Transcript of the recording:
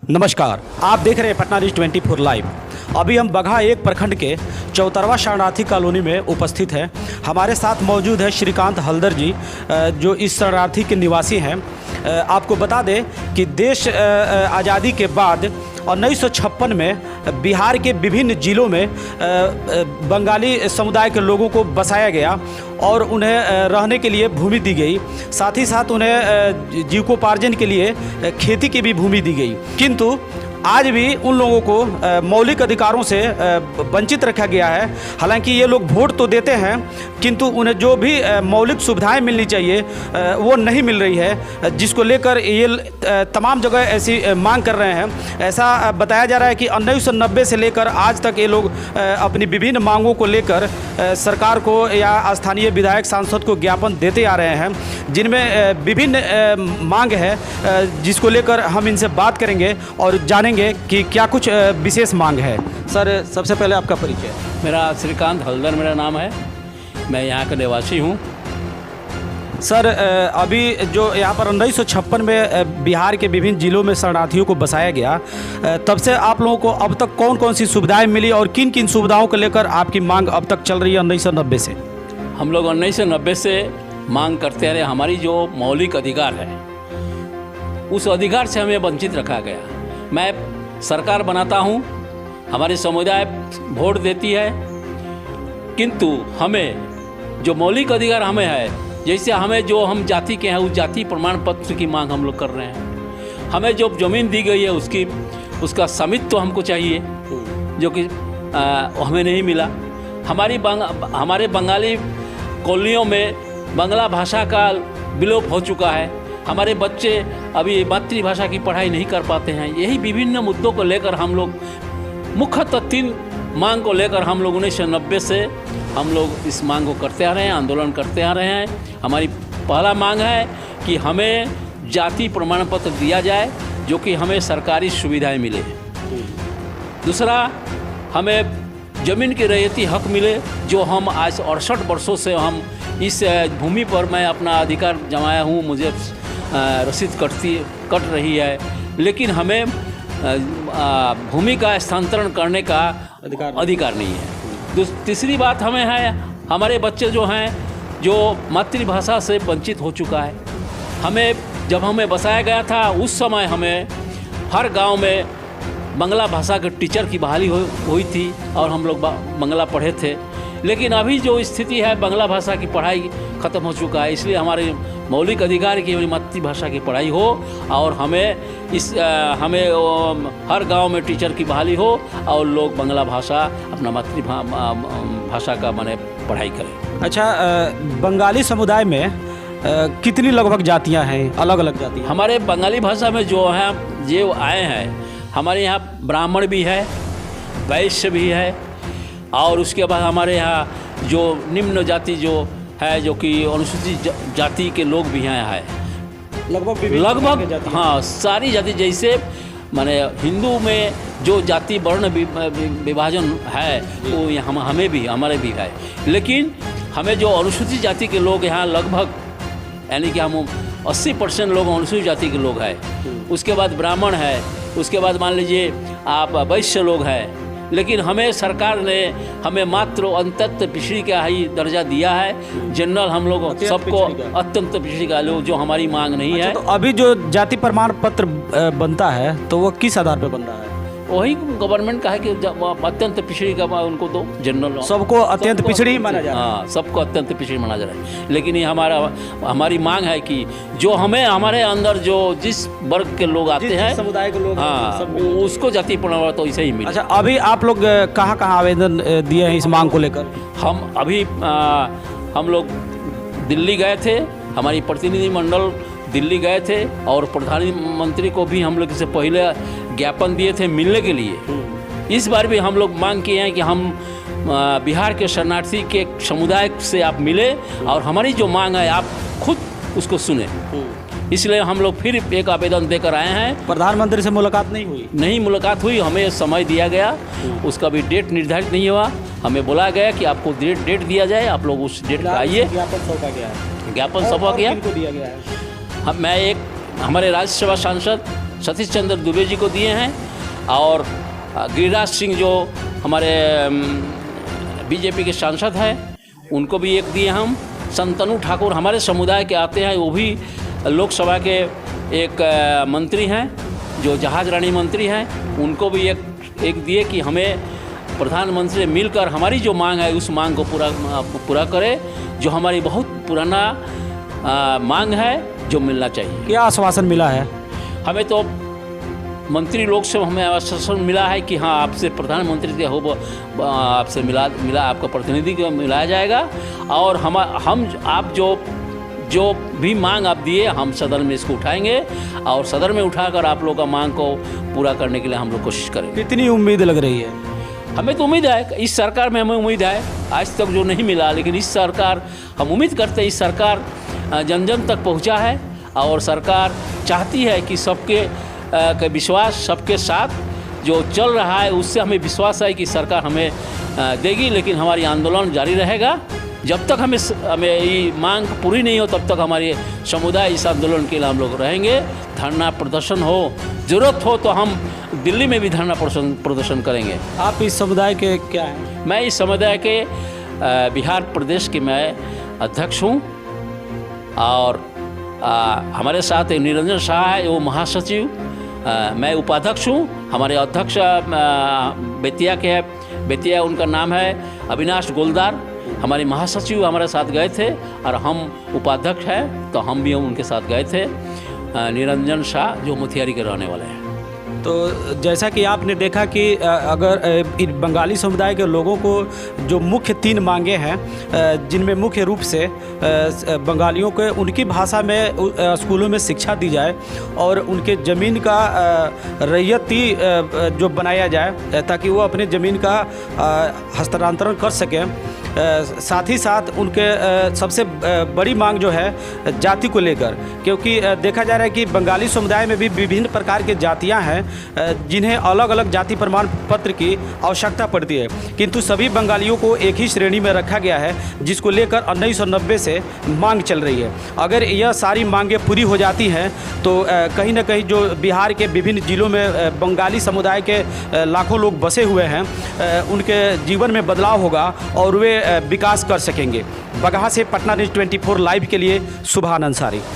नमस्कार, आप देख रहे हैं पटना न्यूज़ 24 लाइव। अभी हम बगहा एक प्रखंड के चौतरवा शरणार्थी कॉलोनी में उपस्थित हैं। हमारे साथ मौजूद है श्रीकांत हल्दर जी, जो इस शरणार्थी के निवासी हैं। आपको बता दें कि देश आज़ादी के बाद 1956 में बिहार के विभिन्न ज़िलों में बंगाली समुदाय के लोगों को बसाया गया और उन्हें रहने के लिए भूमि दी गई। साथ ही साथ उन्हें जीविकोपार्जन के लिए खेती की भी भूमि दी गई। किंतु आज भी उन लोगों को मौलिक अधिकारों से वंचित रखा गया है। हालांकि ये लोग वोट तो देते हैं, किंतु उन्हें जो भी मौलिक सुविधाएं मिलनी चाहिए वो नहीं मिल रही है, जिसको लेकर ये तमाम जगह ऐसी मांग कर रहे हैं। ऐसा बताया जा रहा है कि 1990 से लेकर आज तक ये लोग अपनी विभिन्न मांगों को लेकर सरकार को या स्थानीय विधायक सांसद को ज्ञापन देते आ रहे हैं, जिनमें विभिन्न मांग है, जिसको लेकर हम इनसे बात करेंगे और जानेंगे कि क्या कुछ विशेष मांग है। सर, सबसे पहले आपका परिचय। मेरा श्रीकांत हल्दर मेरा नाम है, मैं यहाँ का निवासी हूँ। सर, अभी जो यहाँ पर 1956 में बिहार के विभिन्न ज़िलों में शरणार्थियों को बसाया गया, तब से आप लोगों को अब तक कौन कौन सी सुविधाएं मिली और किन किन सुविधाओं को लेकर आपकी मांग अब तक चल रही है 1990 से? हम लोग 1990 से मांग करते आ रहे। हमारी जो मौलिक अधिकार है उस अधिकार से हमें वंचित रखा गया। मैं सरकार बनाता हूँ, हमारी समुदाय वोट देती है, किंतु हमें जो मौलिक अधिकार हमें है, जैसे हमें जो हम जाति के हैं उस जाति प्रमाण पत्र की मांग हम लोग कर रहे हैं। हमें जो ज़मीन दी गई है उसका स्वामित्व हमको चाहिए, जो कि हमें नहीं मिला। हमारे बंगाली कॉलोनियों में बांग्ला भाषा का विलोप हो चुका है। हमारे बच्चे अभी मातृभाषा की पढ़ाई नहीं कर पाते हैं। यही विभिन्न मुद्दों को लेकर हम लोग मुख्यतः 3 मांग को लेकर हम लोग 1990 से हम लोग इस मांग को करते आ रहे हैं, आंदोलन करते आ रहे हैं। हमारी पहला मांग है कि हमें जाति प्रमाण पत्र दिया जाए, जो कि हमें सरकारी सुविधाएं मिले। दूसरा, हमें ज़मीन के रैयती हक मिले, जो हम आज 68 वर्षों से हम इस भूमि पर मैं अपना अधिकार जमाया हूँ। मुझे रसीद कट रही है, लेकिन हमें भूमि का स्थानांतरण करने का अधिकार नहीं है। तीसरी बात हमें है, हमारे बच्चे जो हैं जो मातृभाषा से वंचित हो चुका है। जब हमें बसाया गया था उस समय हमें हर गांव में बांग्ला भाषा के टीचर की बहाली हुई थी और हम लोग बांग्ला पढ़े थे। लेकिन अभी जो स्थिति है, बांग्ला भाषा की पढ़ाई ख़त्म हो चुका है। इसलिए हमारे मौलिक अधिकार की मातृभाषा की पढ़ाई हो और हमें हर गांव में टीचर की बहाली हो और लोग बांग्ला भाषा अपना मातृभाषा का माने पढ़ाई करें। अच्छा, बंगाली समुदाय में कितनी लगभग जातियां हैं, अलग अलग जातियां? हमारे बंगाली भाषा में जो हैं जो आए हैं, हमारे यहाँ ब्राह्मण भी है, वैश्य भी है, और उसके बाद हमारे यहाँ जो निम्न जाति जो है, जो कि अनुसूचित जाति के लोग भी यहाँ है। लगभग हाँ, सारी जाति। जैसे माने हिंदू में जो जाति वर्ण विभाजन है वो यहाँ हमें भी हमारे भी है। लेकिन हमें जो अनुसूचित जाति के लोग यहाँ लगभग, यानी कि हम 80% लोग अनुसूचित जाति के लोग हैं। उसके बाद ब्राह्मण है, उसके बाद मान लीजिए आप वैश्य लोग हैं। लेकिन हमें सरकार ने हमें मात्र अत्यंत पिछड़ी का ही दर्जा दिया है। जनरल हम लोग सबको अत्यंत पिछड़ी का लोग, जो हमारी मांग नहीं है। तो अभी जो जाति प्रमाण पत्र बनता है तो वो किस आधार पर बन रहा है? वही गवर्नमेंट का है कि अत्यंत पिछड़ी का उनको दो, जनरल सबको अत्यंत पिछड़ी माना जा रहा है। हाँ, सबको अत्यंत पिछड़ी माना जा रहा है। लेकिन ये हमारी मांग है कि जो हमारे अंदर जो जिस वर्ग के लोग आते हैं, समुदाय के लोग, हाँ, उसको जाति प्रमाण तो ऐसे ही मिले। अच्छा, अभी आप लोग कहाँ आवेदन दिए हैं इस मांग को लेकर? हम लोग दिल्ली गए थे, हमारी प्रतिनिधि मंडल दिल्ली गए थे और प्रधानमंत्री को भी हम लोग इससे पहले ज्ञापन दिए थे मिलने के लिए। इस बार भी हम लोग मांग किए हैं कि हम बिहार के शरणार्थी के समुदाय से आप मिले और हमारी जो मांग है आप खुद उसको सुने। इसलिए हम लोग फिर एक आवेदन देकर आए हैं। प्रधानमंत्री से मुलाकात नहीं हुई? नहीं मुलाकात हुई, हमें समय दिया गया, उसका भी डेट निर्धारित नहीं हुआ। हमें बोला गया कि आपको डेट दिया जाए, आप लोग उस डेट पर आइए। ज्ञापन सौंपा गया है। मैं एक हमारे राज्यसभा सांसद सतीश चंद्र दुबे जी को दिए हैं और गिरिराज सिंह जो हमारे बीजेपी के सांसद हैं उनको भी एक दिए हम। संतनु ठाकुर हमारे समुदाय के आते हैं, वो भी लोकसभा के एक मंत्री हैं जो जहाज रानी मंत्री हैं, उनको भी एक दिए कि हमें प्रधानमंत्री से मिलकर हमारी जो मांग है उस मांग को पूरा करे, जो हमारी बहुत पुराना मांग है जो मिलना चाहिए। क्या आश्वासन मिला है? हमें तो मंत्री लोग से हमें आश्वासन मिला है कि हाँ आपसे प्रधानमंत्री के हो आपसे मिला आपका प्रतिनिधि को मिलाया जाएगा और हम आप जो भी मांग आप दिए हम सदन में इसको उठाएंगे और सदन में उठाकर आप लोग का मांग को पूरा करने के लिए हम लोग कोशिश करेंगे। कितनी उम्मीद लग रही है? हमें तो उम्मीद है, इस सरकार में हमें उम्मीद है, आज तक जो नहीं मिला लेकिन इस सरकार हम उम्मीद करते हैं इस सरकार जन जन तक पहुंचा है और सरकार चाहती है कि सबके का विश्वास सबके साथ जो चल रहा है उससे हमें विश्वास है कि सरकार हमें देगी, लेकिन हमारी आंदोलन जारी रहेगा जब तक हमें ये मांग पूरी नहीं हो तब तक हमारे समुदाय इस आंदोलन के लिए हम लोग रहेंगे। धरना प्रदर्शन हो, ज़रूरत हो तो हम दिल्ली में भी धरना प्रदर्शन करेंगे। आप इस समुदाय के क्या हैं? मैं इस समुदाय के बिहार प्रदेश के मैं अध्यक्ष हूँ और हमारे साथ निरंजन शाह है वो महासचिव, मैं उपाध्यक्ष हूँ। हमारे अध्यक्ष बेतिया के हैं, बेतिया उनका नाम है अविनाश गोलदार, हमारे महासचिव हमारे साथ गए थे और हम उपाध्यक्ष हैं तो हम भी उनके साथ गए थे। निरंजन शाह जो मोतिहारी के रहने वाले हैं। तो जैसा कि आपने देखा कि अगर बंगाली समुदाय के लोगों को जो मुख्य 3 मांगे हैं जिनमें मुख्य रूप से बंगालियों को उनकी भाषा में स्कूलों में शिक्षा दी जाए और उनके ज़मीन का रैयती जो बनाया जाए ताकि वो अपने ज़मीन का हस्तांतरण कर सकें, साथ ही साथ उनके सबसे बड़ी मांग जो है जाति को लेकर, क्योंकि देखा जा रहा है कि बंगाली समुदाय में भी विभिन्न प्रकार के जातियां हैं जिन्हें अलग अलग जाति प्रमाण पत्र की आवश्यकता पड़ती है, किंतु सभी बंगालियों को एक ही श्रेणी में रखा गया है जिसको लेकर 1990 से मांग चल रही है। अगर यह सारी मांगें पूरी हो जाती हैं तो कहीं ना कहीं जो बिहार के विभिन्न जिलों में बंगाली समुदाय के लाखों लोग बसे हुए हैं उनके जीवन में बदलाव होगा और वे विकास कर सकेंगे। बगहा से पटना न्यूज़ 24 लाइव के लिए सुभान अंसारी।